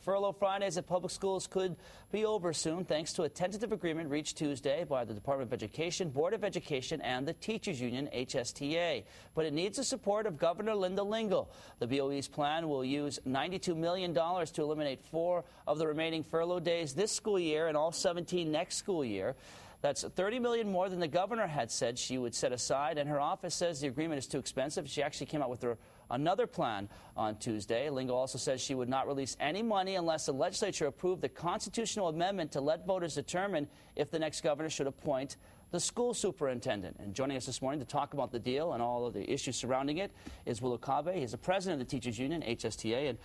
Furlough Fridays at public schools could be over soon thanks to a tentative agreement reached Tuesday by the Department of Education, Board of Education, and the Teachers Union, HSTA. But it needs the support of Governor Linda Lingle. The BOE's plan will use $92 million to eliminate 4 of the remaining furlough days this school year and all 17 next school year. That's $30 million more than the governor had said she would set aside, and her office says the agreement is too expensive. She actually came out with another plan on Tuesday. Lingo also says she would not release any money unless the legislature approved the constitutional amendment to let voters determine if the next governor should appoint the school superintendent. And joining us this morning to talk about the deal and all of the issues surrounding it is Okabe. He's the president of the Teachers Union, HSTA. And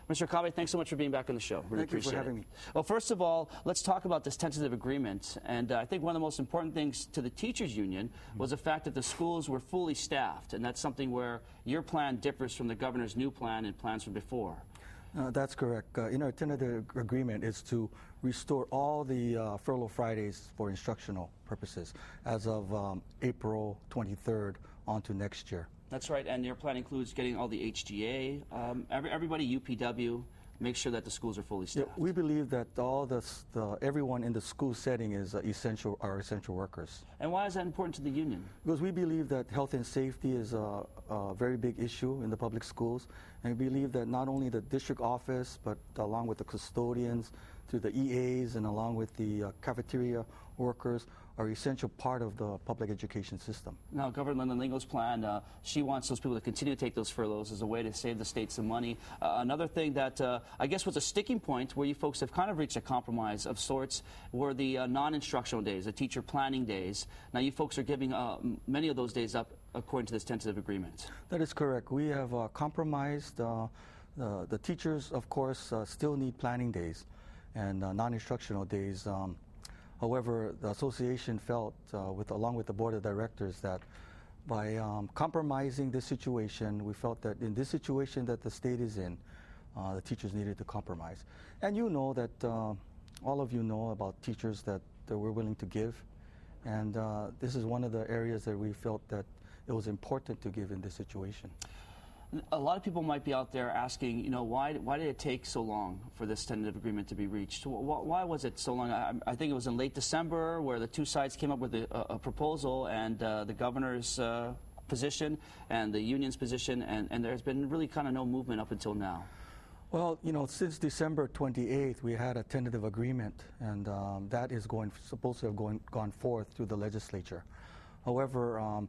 Mr. Okabe, thanks so much for being back on the show. Really appreciate it. Thank you for having me. Well, first of all, let's talk about this tentative agreement. And I think one of the most important things to the teachers union was the fact that the schools were fully staffed. And that's something where your plan differs from the governor's new plan and plans from before. That's correct. In our tentative agreement is to restore all the furlough Fridays for instructional purposes as of April 23rd on to next year. That's right, and your plan includes getting all the HGA, everybody, UPW, make sure that the schools are fully staffed. Yeah, we believe that all everyone in the school setting is essential workers. And why is that important to the union? Because we believe that health and safety is a very big issue in the public schools, and we believe that not only the district office, but along with the custodians, through the EAs, and along with the cafeteria workers, are essential part of the public education system. Now, Governor Linda Lingo's plan, she wants those people to continue to take those furloughs as a way to save the state some money. Another thing that I guess was a sticking point where you folks have kind of reached a compromise of sorts were the non-instructional days, the teacher planning days. Now, you folks are giving many of those days up according to this tentative agreement. That is correct. We have compromised. The teachers, of course, still need planning days and non-instructional days. However, the association felt, along with the board of directors, that by compromising this situation, we felt that in this situation that the state is in, the teachers needed to compromise. And you know that, all of you know about teachers that we're willing to give. And this is one of the areas that we felt that it was important to give in this situation. A lot of people might be out there asking, you know, why did it take so long for this tentative agreement to be reached? Why was it so long? I think it was in late December where the two sides came up with a proposal, and the governor's position and the union's position, and there's been really kind of no movement up until now. Well, you know, since December 28th, we had a tentative agreement, and that is supposed to have gone forth through the legislature. However,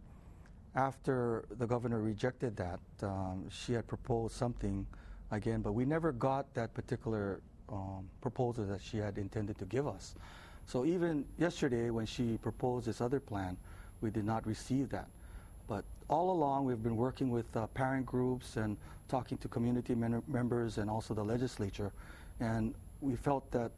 after the governor rejected that, she had proposed something again, but we never got that particular proposal that she had intended to give us. So even yesterday when she proposed this other plan, we did not receive that. But all along we've been working with parent groups and talking to community members and also the legislature, and we felt that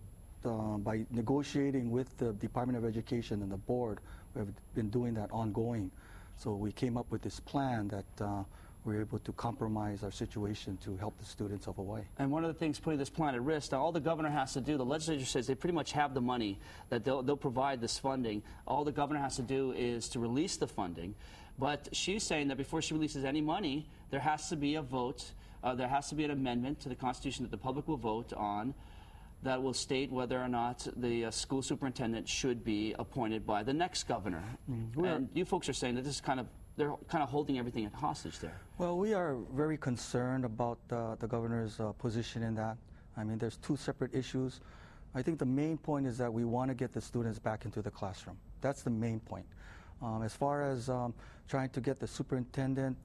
by negotiating with the Department of Education and the board, we have been doing that ongoing. So we came up with this plan that we were able to compromise our situation to help the students of Hawaii. And one of the things putting this plan at risk, now all the governor has to do, the legislature says they pretty much have the money, that they'll provide this funding. All the governor has to do is to release the funding. But she's saying that before she releases any money, there has to be a vote, there has to be an amendment to the Constitution that the public will vote on that will state whether or not the school superintendent should be appointed by the next governor. And you folks are saying that this is they're kind of holding everything at hostage there. Well, we are very concerned about the governor's position in that. I mean, there's two separate issues. I think the main point is that we want to get the students back into the classroom. That's the main point. As far as trying to get the superintendent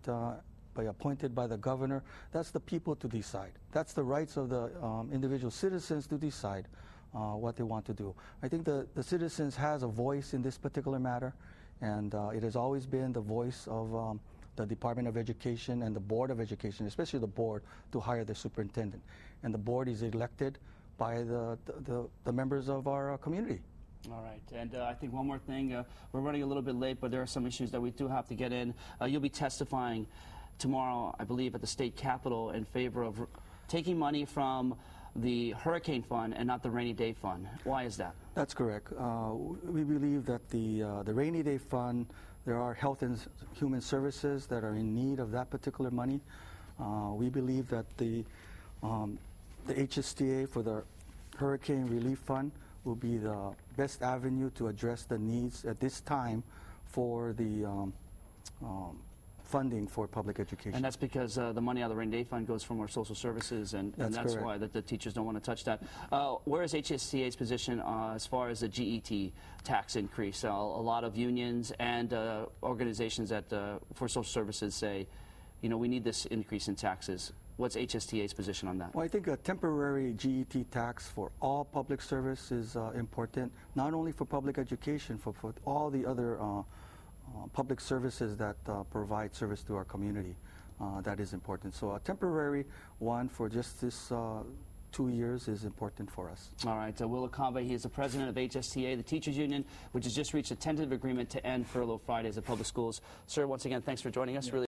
appointed by the governor, that's the people to decide. That's the rights of the individual citizens to decide what they want to do. I think the citizens has a voice in this particular matter, and it has always been the voice of the Department of Education and the Board of Education, especially the board, to hire the superintendent. And the board is elected by the members of our community. All right, and I think one more thing, we're running a little bit late, but there are some issues that we do have to get in. You'll be testifying tomorrow, I believe, at the state capitol in favor of taking money from the hurricane fund and not the rainy day fund. Why is that? That's correct. We believe that the rainy day fund, there are health and human services that are in need of that particular money. We believe that the the HSTA for the Hurricane Relief Fund will be the best avenue to address the needs at this time for the funding for public education. And that's because the money out of the rainy day fund goes from our social services, and that's correct. why the teachers don't want to touch that. Where is HSTA's position as far as the GET tax increase? A lot of unions and organizations that for social services say, you know, we need this increase in taxes. What's HSTA's position on that? Well, I think a temporary GET tax for all public service is important, not only for public education, for all the other public services that provide service to our community. That is important. So a temporary one for just this 2 years is important for us. All right. Will Okabe, he is the president of HSTA, the teachers union, which has just reached a tentative agreement to end furlough Fridays at public schools. Sir, once again, thanks for joining us. Really